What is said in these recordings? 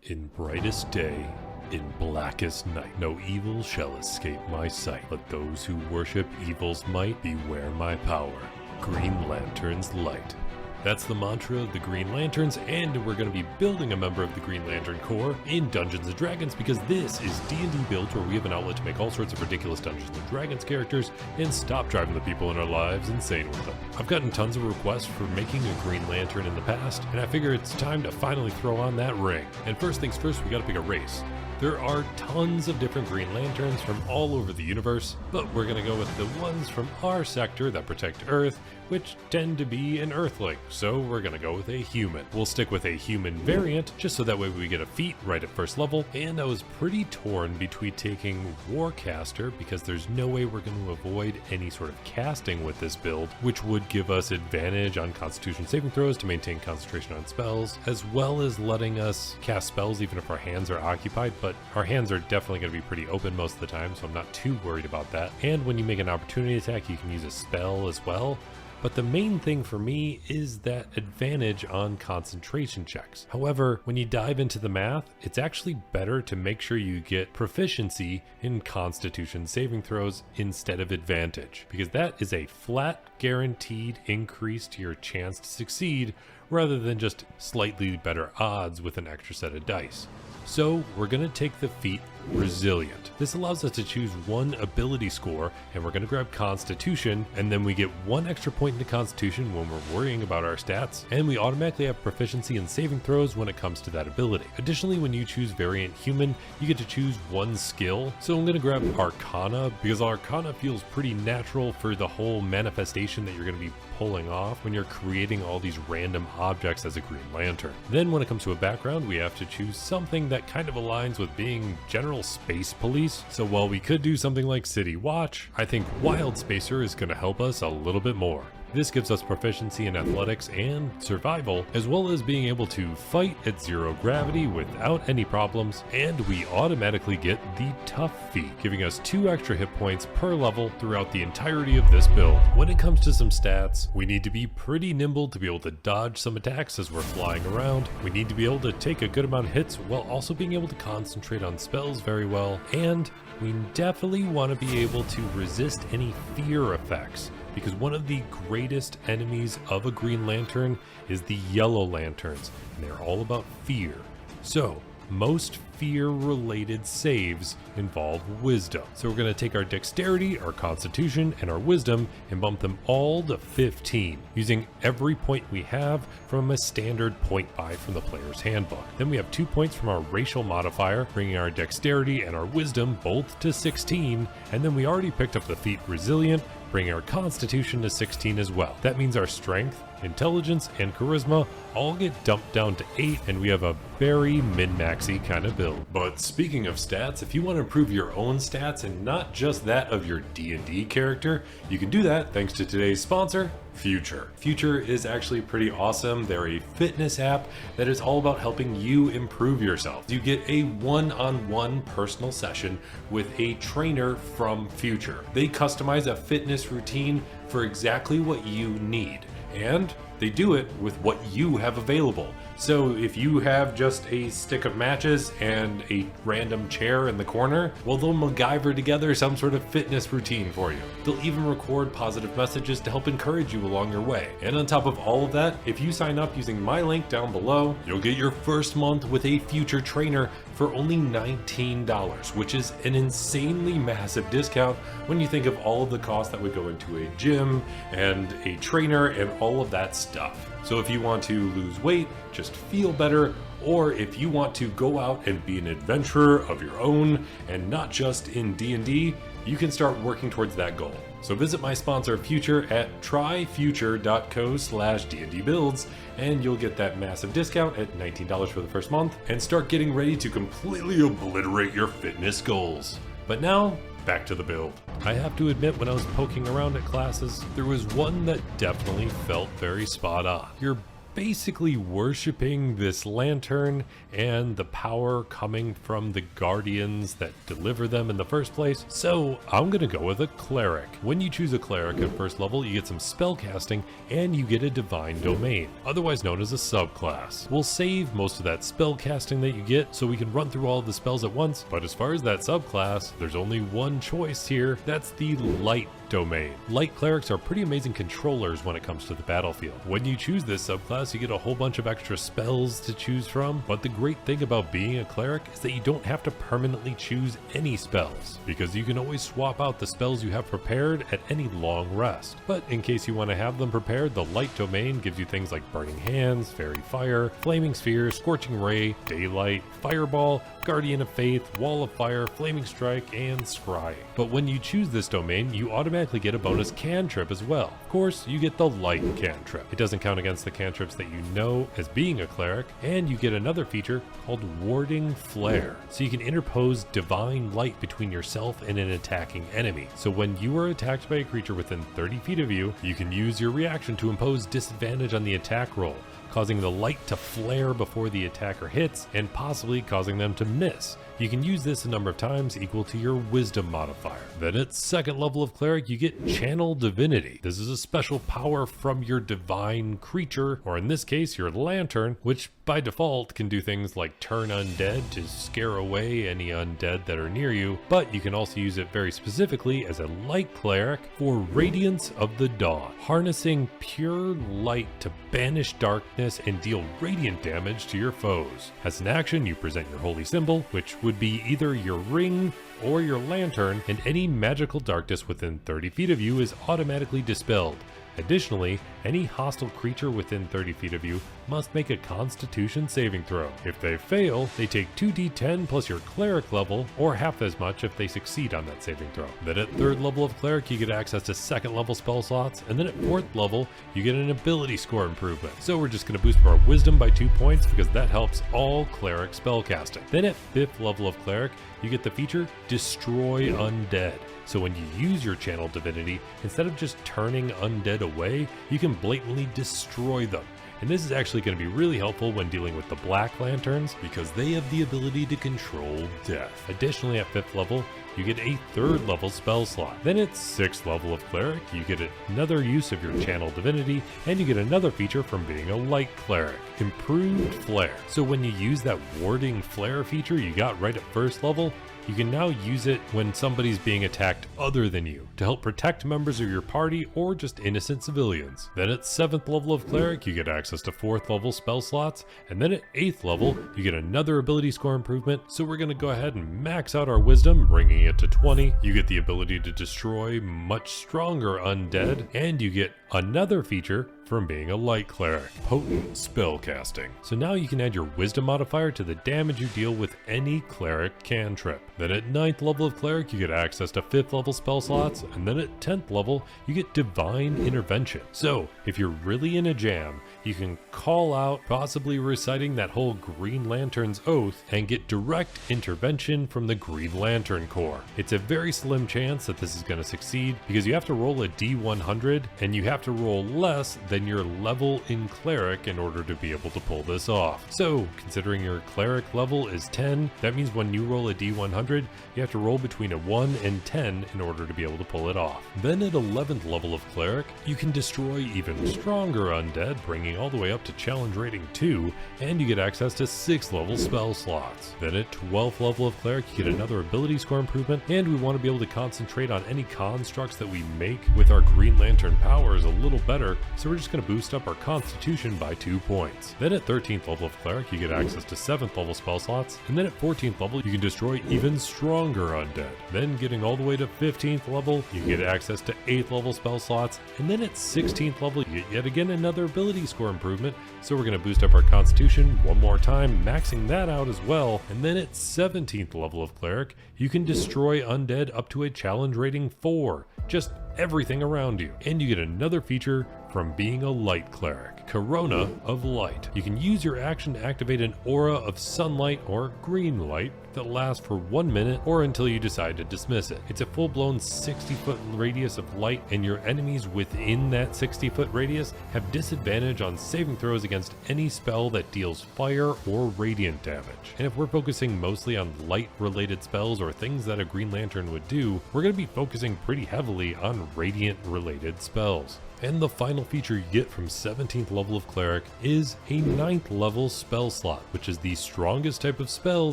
In brightest day, in blackest night, no evil shall escape my sight. Let those who worship evil's might beware my power. Green Lantern's light. That's the mantra of the Green Lanterns, and we're going to be building a member of the Green Lantern Corps in Dungeons & Dragons because this is D&D Builds, where we have an outlet to make all sorts of ridiculous Dungeons & Dragons characters and stop driving the people in our lives insane with them. I've gotten tons of requests for making a Green Lantern in the past, and I figure it's time to finally throw on that ring. And first things first, we got to pick a race. There are tons of different Green Lanterns from all over the universe, but we're going to go with the ones from our sector that protect Earth, which tend to be an Earthling, so we're going to go with a human. We'll stick with a human variant, just so that way we get a feat right at first level, and I was pretty torn between taking Warcaster, because there's no way we're going to avoid any sort of casting with this build, which would give us advantage on Constitution saving throws to maintain concentration on spells, as well as letting us cast spells even if our hands are occupied, but our hands are definitely going to be pretty open most of the time, so I'm not too worried about that. And when you make an opportunity attack, you can use a spell as well. But the main thing for me is that advantage on concentration checks. However, when you dive into the math, it's actually better to make sure you get proficiency in Constitution saving throws instead of advantage, because that is a flat guaranteed increase to your chance to succeed rather than just slightly better odds with an extra set of dice. So we're going to take the feat Resilient. This allows us to choose one ability score, and we're going to grab Constitution, and then we get one extra point into Constitution when we're worrying about our stats, and we automatically have proficiency in saving throws when it comes to that ability. Additionally, when you choose Variant Human, you get to choose one skill. So I'm going to grab Arcana, because Arcana feels pretty natural for the whole manifestation that you're going to be pulling off when you're creating all these random objects as a Green Lantern. Then when it comes to a background, we have to choose something that kind of aligns with being General Space Police. So while we could do something like City Watch, I think Wild Spacer is going to help us a little bit more. This gives us proficiency in athletics and survival, as well as being able to fight at zero gravity without any problems, and we automatically get the Tough feat, giving us 2 extra hit points per level throughout the entirety of this build. When it comes to some stats, we need to be pretty nimble to be able to dodge some attacks as we're flying around. We need to be able to take a good amount of hits while also being able to concentrate on spells very well, and we definitely want to be able to resist any fear effects, because one of the greatest enemies of a Green Lantern is the Yellow Lanterns, and they're all about fear. So most fear-related saves involve wisdom. So we're going to take our dexterity, our constitution, and our wisdom and bump them all to 15, using every point we have from a standard point buy from the player's handbook. Then we have 2 points from our racial modifier, bringing our dexterity and our wisdom both to 16, and then we already picked up the feat Resilient, bringing our constitution to 16 as well. That means our strength, intelligence, and charisma all get dumped down to 8, and we have a very min-maxy kind of build. But speaking of stats, if you want to improve your own stats and not just that of your D&D character, you can do that thanks to today's sponsor, Future. Future is actually pretty awesome. They're a fitness app that is all about helping you improve yourself. You get a one-on-one personal session with a trainer from Future. They customize a fitness routine for exactly what you need, and they do it with what you have available. So if you have just a stick of matches and a random chair in the corner, well, they'll MacGyver together some sort of fitness routine for you. They'll even record positive messages to help encourage you along your way. And on top of all of that, if you sign up using my link down below, you'll get your first month with a Future trainer for only $19, which is an insanely massive discount when you think of all of the costs that would go into a gym and a trainer and all of that stuff. So if you want to lose weight, just feel better, or if you want to go out and be an adventurer of your own and not just in D&D, you can start working towards that goal. So visit my sponsor Future at tryfuture.co/DnD Builds, and you'll get that massive discount at $19 for the first month, and start getting ready to completely obliterate your fitness goals. But now, back to the build. I have to admit, when I was poking around at classes, there was one that definitely felt very spot on. Your basically worshipping this lantern and the power coming from the guardians that deliver them in the first place. So I'm gonna go with a cleric. When you choose a cleric at first level, you get some spell casting and you get a divine domain, otherwise known as a subclass. We'll save most of that spell casting that you get so we can run through all of the spells at once, but as far as that subclass, there's only one choice here. That's the light domain. Light clerics are pretty amazing controllers when it comes to the battlefield. When you choose this subclass, you get a whole bunch of extra spells to choose from, but the great thing about being a cleric is that you don't have to permanently choose any spells, because you can always swap out the spells you have prepared at any long rest. But in case you want to have them prepared, the light domain gives you things like Burning Hands, Fairy Fire, Flaming Sphere, Scorching Ray, Daylight, Fireball, Guardian of Faith, Wall of Fire, Flaming Strike, and Scrying. But when you choose this domain, you automatically get a bonus cantrip as well. Of course, you get the light cantrip. It doesn't count against the cantrips that you know as being a cleric, and you get another feature called Warding Flare. So you can interpose divine light between yourself and an attacking enemy. So when you are attacked by a creature within 30 feet of you, you can use your reaction to impose disadvantage on the attack roll, causing the light to flare before the attacker hits and possibly causing them to miss. You can use this a number of times equal to your wisdom modifier. Then at second level of cleric, you get channel divinity. This is a special power from your divine creature, or in this case your lantern, which by default can do things like turn undead to scare away any undead that are near you, but you can also use it very specifically as a light cleric for Radiance of the Dawn, harnessing pure light to banish darkness and deal radiant damage to your foes. As an action, you present your holy symbol, which would be either your ring or your lantern, and any magical darkness within 30 feet of you is automatically dispelled. Additionally, any hostile creature within 30 feet of you must make a Constitution saving throw. If they fail, they take 2d10 plus your cleric level, or half as much if they succeed on that saving throw. Then at third level of cleric, you get access to second level spell slots, and then at fourth level, you get an ability score improvement. So we're just going to boost our wisdom by 2 points because that helps all cleric spellcasting. Then at fifth level of cleric, you get the feature Destroy Undead. So when you use your channel divinity, instead of just turning undead away, you can blatantly destroy them. And this is actually going to be really helpful when dealing with the Black Lanterns because they have the ability to control death. Additionally, at 5th level, you get a 3rd level spell slot. Then at 6th level of Cleric, you get another use of your channel divinity, and you get another feature from being a light cleric, Improved Flare. So when you use that warding flare feature you got right at 1st level, you can now use it when somebody's being attacked other than you to help protect members of your party or just innocent civilians. Then at 7th level of Cleric, you get access to 4th level spell slots, and then at 8th level, you get another ability score improvement, so we're going to go ahead and max out our wisdom, bringing it to 20. You get the ability to destroy much stronger undead, and you get another feature from being a light cleric, Potent Spellcasting. So now you can add your wisdom modifier to the damage you deal with any cleric cantrip. Then at 9th level of cleric, you get access to 5th level spell slots, and then at 10th level, you get divine intervention. So if you're really in a jam, you can call out, possibly reciting that whole Green Lantern's oath, and get direct intervention from the Green Lantern Corps. It's a very slim chance that this is going to succeed because you have to roll a D100 and you have to roll less than your level in cleric in order to be able to pull this off. So considering your cleric level is 10, that means when you roll a D100, you have to roll between a 1 and 10 in order to be able to pull it off. Then at 11th level of cleric, you can destroy even stronger undead, bringing all the way up to challenge rating 2, and you get access to 6th level spell slots. Then at 12th level of cleric, you get another ability score improvement, and we want to be able to concentrate on any constructs that we make with our Green Lantern powers a little better, so we're just going to boost up our constitution by 2 points. Then at 13th level of cleric, you get access to 7th level spell slots, and then at 14th level, you can destroy even stronger undead. Then getting all the way to 15th level, you get access to 8th level spell slots, and then at 16th level, you get yet again another ability score improvement, so we're going to boost up our constitution one more time, maxing that out as well. And then at 17th level of cleric, you can destroy undead up to a challenge rating 4. just everything around you. And you get another feature from being a light cleric, Corona of Light. You can use your action to activate an aura of sunlight or green light that lasts for 1 minute or until you decide to dismiss it. It's a full-blown 60-foot radius of light, and your enemies within that 60-foot radius have disadvantage on saving throws against any spell that deals fire or radiant damage. And if we're focusing mostly on light-related spells or things that a Green Lantern would do, we're going to be focusing pretty heavily on radiant-related spells. And the final feature you get from 17th level of Cleric is a 9th level spell slot, which is the strongest type of spell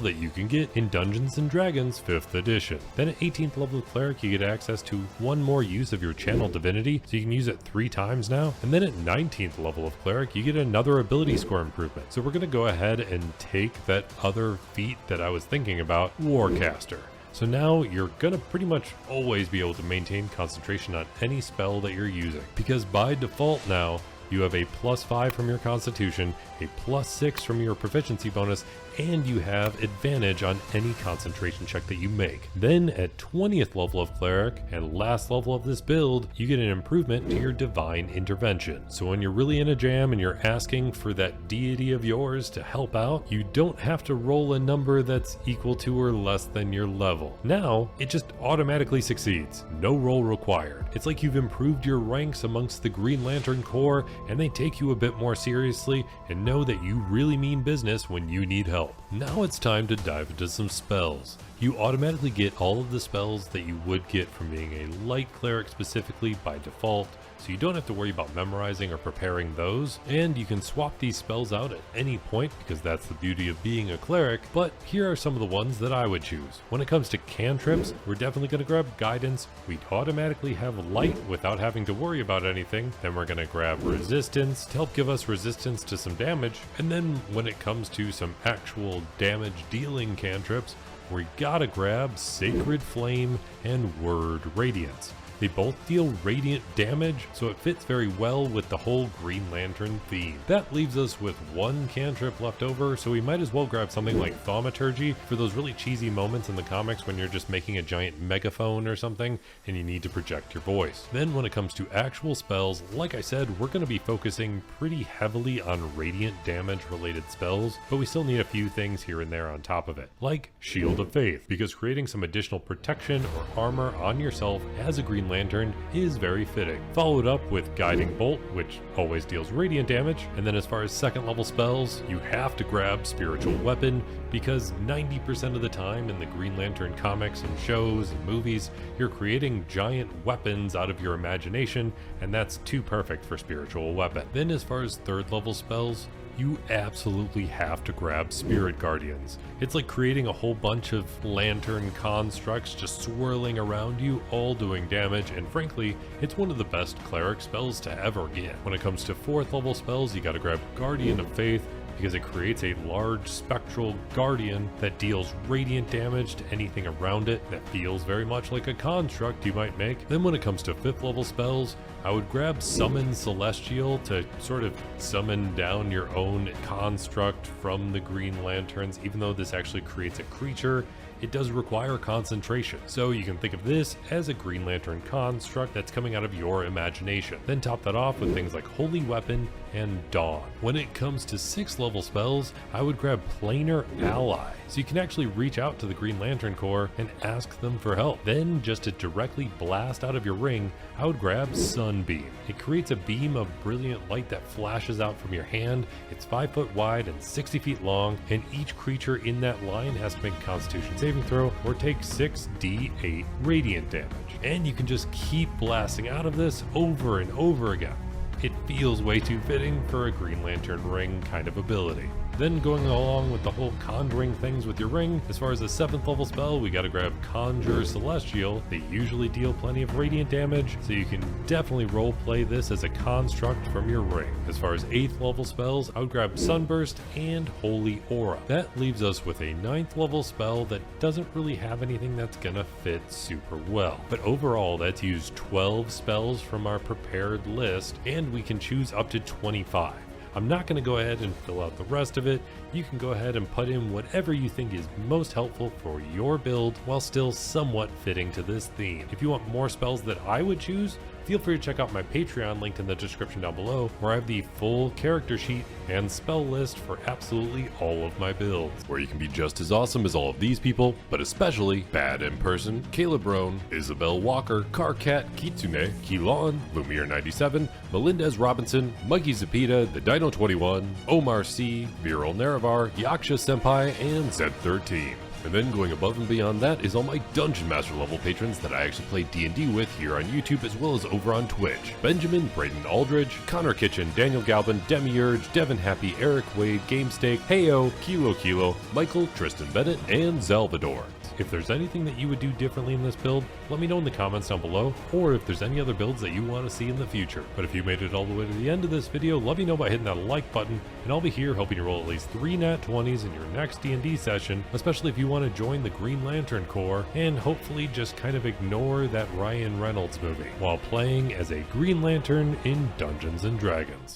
that you can get in Dungeons & Dragons 5th edition. Then at 18th level of Cleric, you get access to one more use of your Channel Divinity, so you can use it 3 times now. And then at 19th level of Cleric, you get another ability score improvement. So we're going to go ahead and take that other feat that I was thinking about, Warcaster. So now you're gonna pretty much always be able to maintain concentration on any spell that you're using, because by default now you have a +5 from your constitution, a +6 from your proficiency bonus, and you have advantage on any concentration check that you make. Then at 20th level of Cleric and last level of this build, you get an improvement to your Divine Intervention. So when you're really in a jam and you're asking for that deity of yours to help out, you don't have to roll a number that's equal to or less than your level. Now, it just automatically succeeds. No roll required. It's like you've improved your ranks amongst the Green Lantern Corps, and they take you a bit more seriously and know that you really mean business when you need help. Now it's time to dive into some spells. You automatically get all of the spells that you would get from being a light cleric specifically by default, so you don't have to worry about memorizing or preparing those, and you can swap these spells out at any point because that's the beauty of being a cleric. But here are some of the ones that I would choose. When it comes to cantrips, we're definitely going to grab Guidance. We'd automatically have Light without having to worry about anything. Then we're going to grab Resistance to help give us resistance to some damage. And then when it comes to some actual damage dealing cantrips, we gotta grab Sacred Flame and Word Radiance. They both deal radiant damage, so it fits very well with the whole Green Lantern theme. That leaves us with one cantrip left over, so we might as well grab something like Thaumaturgy for those really cheesy moments in the comics when you're just making a giant megaphone or something and you need to project your voice. Then when it comes to actual spells, like I said, we're going to be focusing pretty heavily on radiant damage related spells, but we still need a few things here and there on top of it, like Shield of Faith, because creating some additional protection or armor on yourself as a Green Lantern is very fitting. Followed up with Guiding Bolt, which always deals radiant damage. And then as far as second level spells, you have to grab Spiritual Weapon, because 90% of the time in the Green Lantern comics and shows and movies, you're creating giant weapons out of your imagination, and that's too perfect for Spiritual Weapon. Then as far as third level spells, you absolutely have to grab Spirit Guardians. It's like creating a whole bunch of lantern constructs just swirling around you, all doing damage, and frankly, it's one of the best cleric spells to ever get. When it comes to fourth level spells, you gotta grab Guardian of Faith, because it creates a large spectral guardian that deals radiant damage to anything around it that feels very much like a construct you might make. Then when it comes to fifth level spells, I would grab Summon Celestial to sort of summon down your own construct from the Green Lanterns. Even though this actually creates a creature, it does require concentration. So you can think of this as a Green Lantern construct that's coming out of your imagination. Then top that off with things like Holy Weapon and Dawn. When it comes to 6th level spells, I would grab Planar Ally, so you can actually reach out to the Green Lantern Corps and ask them for help. Then just to directly blast out of your ring, I would grab Sunbeam. It creates a beam of brilliant light that flashes out from your hand. It's 5 foot wide and 60 feet long, and each creature in that line has to make a Constitution saving throw or take 6d8 radiant damage. And you can just keep blasting out of this over and over again. It feels way too fitting for a Green Lantern ring kind of ability. Then going along with the whole conjuring things with your ring, as far as the 7th level spell, we gotta grab Conjure Celestial. They usually deal plenty of radiant damage, so you can definitely roleplay this as a construct from your ring. As far as 8th level spells, I would grab Sunburst and Holy Aura. That leaves us with a 9th level spell that doesn't really have anything that's gonna fit super well. But overall, that's used 12 spells from our prepared list, and we can choose up to 25. I'm not going to go ahead and fill out the rest of it. You can go ahead and put in whatever you think is most helpful for your build while still somewhat fitting to this theme. If you want more spells that I would choose, feel free to check out my Patreon linked in the description down below, where I have the full character sheet and spell list for absolutely all of my builds, where you can be just as awesome as all of these people, but especially Bad in Person, Caleb Roan, Isabel Walker, Carcat, Kitsune, Keelan, Lumiere97, Melendez Robinson, Mikey Zapita, The Dino 21, Omar C, Viral Naravar, Yaksha Senpai, and Zed13. And then going above and beyond that is all my Dungeon Master level patrons that I actually play D&D with here on YouTube as well as over on Twitch. Benjamin, Braden Aldridge, Connor Kitchen, Daniel Galvin, Demiurge, Devin Happy, Eric Wade, GameSteak, Heyo, Kilo, Michael, Tristan Bennett, and Salvador. If there's anything that you would do differently in this build, let me know in the comments down below, or if there's any other builds that you want to see in the future. But if you made it all the way to the end of this video, let me know by hitting that like button, and I'll be here helping you roll at least 3 nat 20s in your next D&D session, especially if you want to join the Green Lantern Corps, and hopefully just kind of ignore that Ryan Reynolds movie, while playing as a Green Lantern in Dungeons & Dragons.